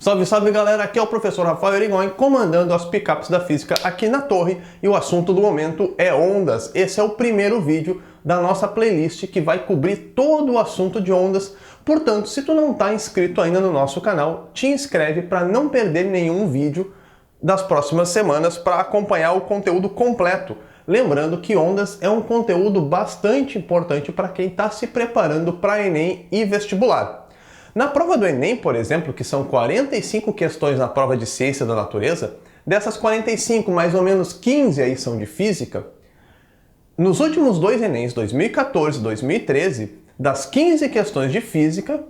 Salve, salve galera, aqui é o professor Rafael Erigon comandando as picapes da física aqui na torre e o assunto do momento é ondas. Esse é o primeiro vídeo da nossa playlist que vai cobrir todo o assunto de ondas. Portanto, se tu não está inscrito ainda no nosso canal, te inscreve para não perder nenhum vídeo das próximas semanas para acompanhar o conteúdo completo. Lembrando que ondas é um conteúdo bastante importante para quem está se preparando para Enem e vestibular. Na prova do Enem, por exemplo, que são 45 questões na prova de ciência da natureza, dessas 45, mais ou menos 15 aí são de física. Nos últimos dois Enems, 2014 e 2013, das 15 questões de física,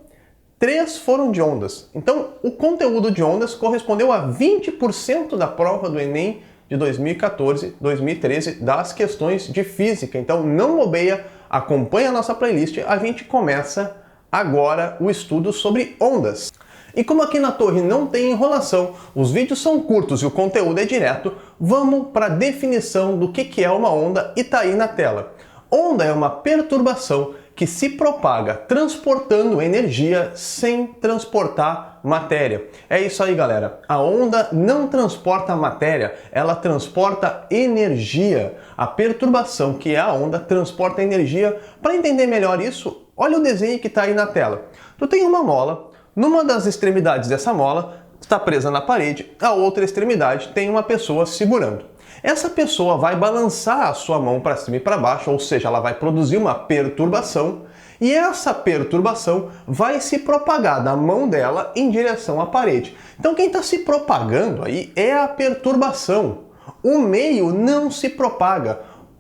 3 foram de ondas. Então, o conteúdo de ondas correspondeu a 20% da prova do Enem de 2014 e 2013 das questões de física. Então, não bobeia, acompanha a nossa playlist, a gente começa agora o estudo sobre ondas. E como aqui na torre não tem enrolação, os vídeos são curtos e o conteúdo é direto, vamos para a definição do que é uma onda e tá aí na tela. Onda é uma perturbação que se propaga transportando energia sem transportar matéria. É isso aí, galera. A onda não transporta matéria, ela transporta energia. A perturbação, que é a onda, transporta energia. Para entender melhor isso, olha o desenho que está aí na tela. Tu tem uma mola, numa das extremidades dessa mola está presa na parede, a outra extremidade tem uma pessoa segurando. Essa pessoa vai balançar a sua mão para cima e para baixo, ou seja, ela vai produzir uma perturbação, e essa perturbação vai se propagar da mão dela em direção à parede. Então quem está se propagando aí é a perturbação. O meio não se propaga.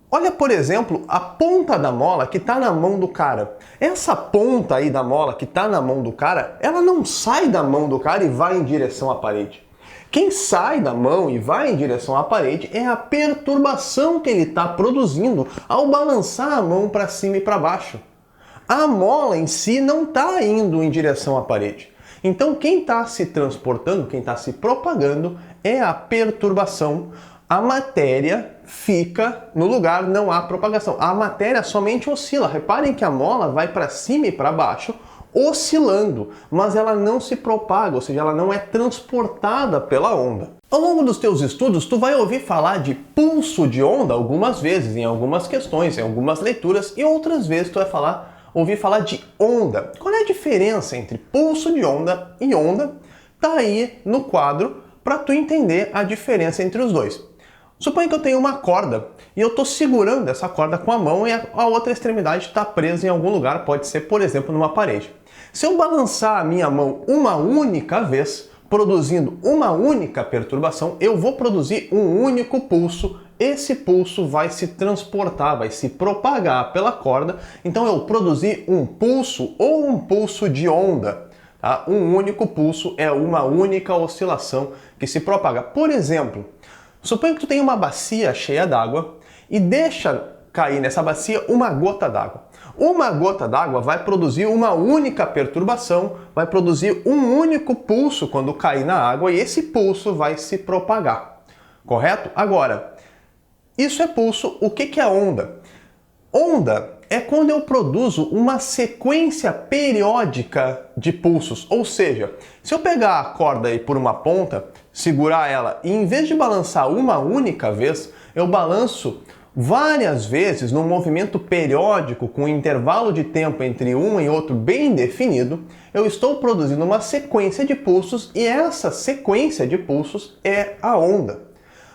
Olha, por exemplo, a ponta da mola que está na mão do cara. Essa ponta aí da mola que está na mão do cara, ela não sai da mão do cara e vai em direção à parede. Quem sai da mão e vai em direção à parede é a perturbação que ele está produzindo ao balançar a mão para cima e para baixo. A mola em si não está indo em direção à parede. Então quem está se transportando, quem está se propagando é a perturbação. A matéria fica no lugar, não há propagação. A matéria somente oscila. Reparem que a mola vai para cima e para baixo, oscilando, mas ela não se propaga, ou seja, ela não é transportada pela onda. Ao longo dos teus estudos, tu vai ouvir falar de pulso de onda algumas vezes, em algumas questões, em algumas leituras, e outras vezes tu vai ouvir falar de onda. Qual é a diferença entre pulso de onda e onda? Tá aí no quadro para tu entender a diferença entre os dois. Suponha que eu tenho uma corda e eu estou segurando essa corda com a mão e a outra extremidade está presa em algum lugar, pode ser, por exemplo, numa parede. Se eu balançar a minha mão uma única vez, produzindo uma única perturbação, eu vou produzir um único pulso. Esse pulso vai se transportar, vai se propagar pela corda, então eu produzi um pulso ou um pulso de onda. Tá? Um único pulso é uma única oscilação que se propaga. Por exemplo, suponha que tu tem uma bacia cheia d'água e deixa cair nessa bacia uma gota d'água. Uma gota d'água vai produzir uma única perturbação, vai produzir um único pulso quando cair na água e esse pulso vai se propagar. Correto? Agora, isso é pulso. O que é onda? Onda é quando eu produzo uma sequência periódica de pulsos. Ou seja, se eu pegar a corda aí por uma ponta, segurar ela e em vez de balançar uma única vez, eu balanço várias vezes num movimento periódico com um intervalo de tempo entre um e outro bem definido, eu estou produzindo uma sequência de pulsos e essa sequência de pulsos é a onda.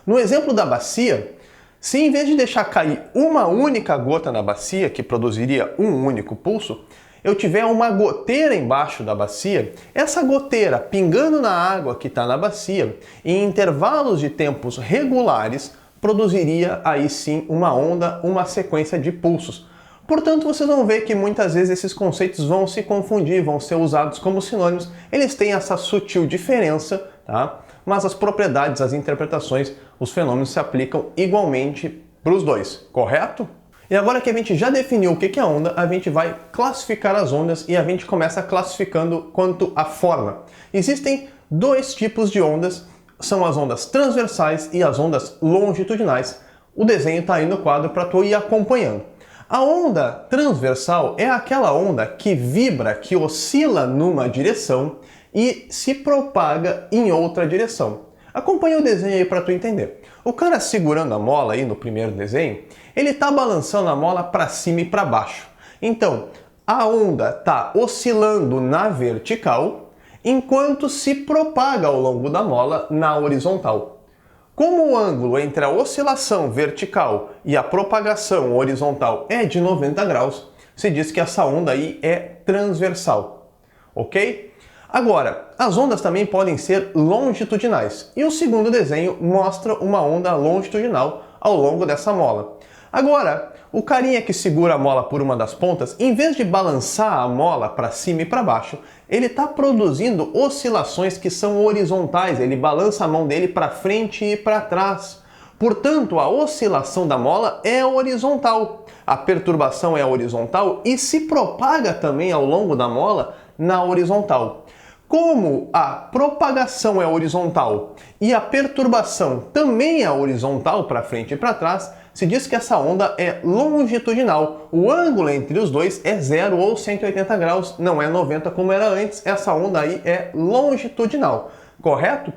No exemplo da bacia, se em vez de deixar cair uma única gota na bacia, que produziria um único pulso, eu tiver uma goteira embaixo da bacia, essa goteira pingando na água que está na bacia, em intervalos de tempos regulares, produziria aí sim uma onda, uma sequência de pulsos. Portanto, vocês vão ver que muitas vezes esses conceitos vão se confundir, vão ser usados como sinônimos. Eles têm essa sutil diferença, tá? Mas as propriedades, as interpretações, os fenômenos se aplicam igualmente para os dois, correto? E agora que a gente já definiu o que é onda, a gente vai classificar as ondas e a gente começa classificando quanto à forma. Existem dois tipos de ondas, são as ondas transversais e as ondas longitudinais. O desenho está aí no quadro para tu ir acompanhando. A onda transversal é aquela onda que vibra, que oscila numa direção e se propaga em outra direção. Acompanha o desenho aí para tu entender. O cara segurando a mola aí no primeiro desenho, ele está balançando a mola para cima e para baixo. Então, a onda está oscilando na vertical, enquanto se propaga ao longo da mola na horizontal. Como o ângulo entre a oscilação vertical e a propagação horizontal é de 90 graus, se diz que essa onda aí é transversal, ok? Agora, as ondas também podem ser longitudinais, e o segundo desenho mostra uma onda longitudinal ao longo dessa mola. Agora, o carinha que segura a mola por uma das pontas, em vez de balançar a mola para cima e para baixo, ele está produzindo oscilações que são horizontais, ele balança a mão dele para frente e para trás. Portanto, a oscilação da mola é horizontal, a perturbação é horizontal e se propaga também ao longo da mola na horizontal. Como a propagação é horizontal e a perturbação também é horizontal para frente e para trás, se diz que essa onda é longitudinal. O ângulo entre os dois é 0 ou 180 graus, não é 90 como era antes, essa onda aí é longitudinal, correto?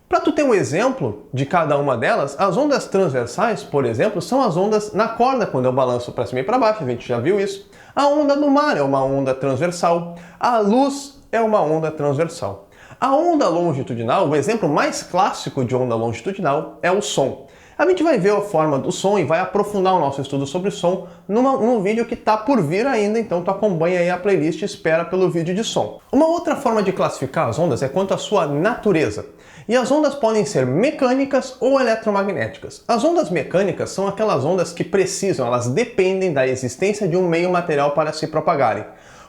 Para tu ter um exemplo de cada uma delas, as ondas transversais, por exemplo, são as ondas na corda, quando eu balanço para cima e para baixo, a gente já viu isso. A onda do mar é uma onda transversal, a luz é uma onda transversal. A onda longitudinal, o exemplo mais clássico de onda longitudinal é o som. A gente vai ver a forma do som e vai aprofundar o nosso estudo sobre som num vídeo que está por vir ainda, então tu acompanha aí a playlist e espera pelo vídeo de som. Uma outra forma de classificar as ondas é quanto à sua natureza. E as ondas podem ser mecânicas ou eletromagnéticas. As ondas mecânicas são aquelas ondas que precisam, elas dependem da existência de um meio material para se propagarem.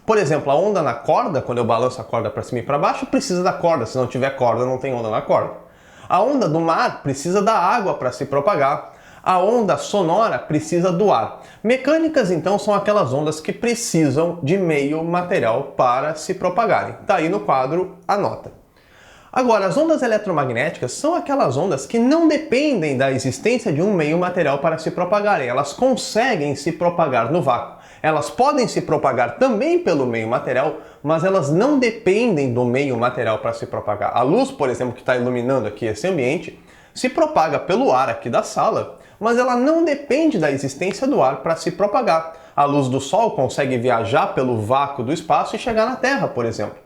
Por exemplo, a onda na corda, quando eu balanço a corda para cima e para baixo, precisa da corda, se não tiver corda não tem onda na corda. A onda do mar precisa da água para se propagar. A onda sonora precisa do ar. Mecânicas, então, são aquelas ondas que precisam de meio material para se propagarem. Tá aí no quadro, anota. Agora, as ondas eletromagnéticas são aquelas ondas que não dependem da existência de um meio material para se propagarem. Elas conseguem se propagar no vácuo. Elas podem se propagar também pelo meio material, mas elas não dependem do meio material para se propagar. A luz, por exemplo, que está iluminando aqui esse ambiente, se propaga pelo ar aqui da sala, mas ela não depende da existência do ar para se propagar. A luz do sol consegue viajar pelo vácuo do espaço e chegar na Terra, por exemplo.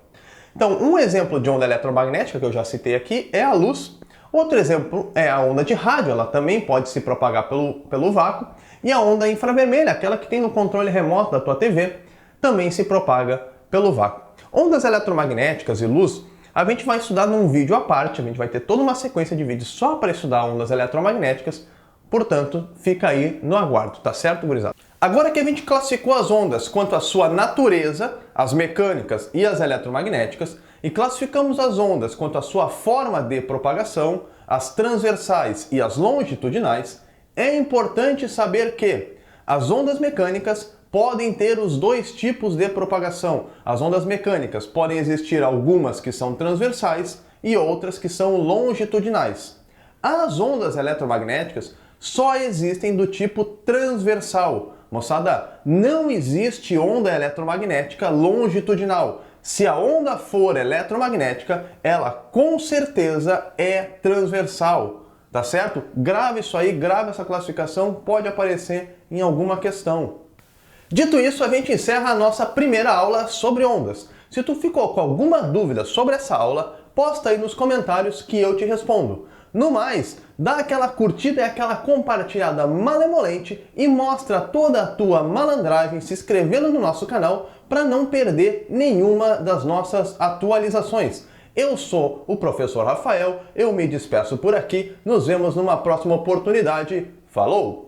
Então, um exemplo de onda eletromagnética que eu já citei aqui é a luz. Outro exemplo é a onda de rádio, ela também pode se propagar pelo vácuo. E a onda infravermelha, aquela que tem no controle remoto da tua TV, também se propaga pelo vácuo. Ondas eletromagnéticas e luz, a gente vai estudar num vídeo à parte, a gente vai ter toda uma sequência de vídeos só para estudar ondas eletromagnéticas, portanto, fica aí no aguardo, tá certo, gurizada? Agora que a gente classificou as ondas quanto à sua natureza, as mecânicas e as eletromagnéticas, e classificamos as ondas quanto à sua forma de propagação, as transversais e as longitudinais, é importante saber que as ondas mecânicas podem ter os dois tipos de propagação. As ondas mecânicas podem existir algumas que são transversais e outras que são longitudinais. As ondas eletromagnéticas só existem do tipo transversal. Moçada, não existe onda eletromagnética longitudinal. Se a onda for eletromagnética, ela com certeza é transversal. Tá certo? Grave isso aí, grave essa classificação, pode aparecer em alguma questão. Dito isso, a gente encerra a nossa primeira aula sobre ondas. Se tu ficou com alguma dúvida sobre essa aula, posta aí nos comentários que eu te respondo. No mais, dá aquela curtida e aquela compartilhada malemolente e mostra toda a tua malandragem se inscrevendo no nosso canal para não perder nenhuma das nossas atualizações. Eu sou o professor Rafael, eu me despeço por aqui, nos vemos numa próxima oportunidade. Falou!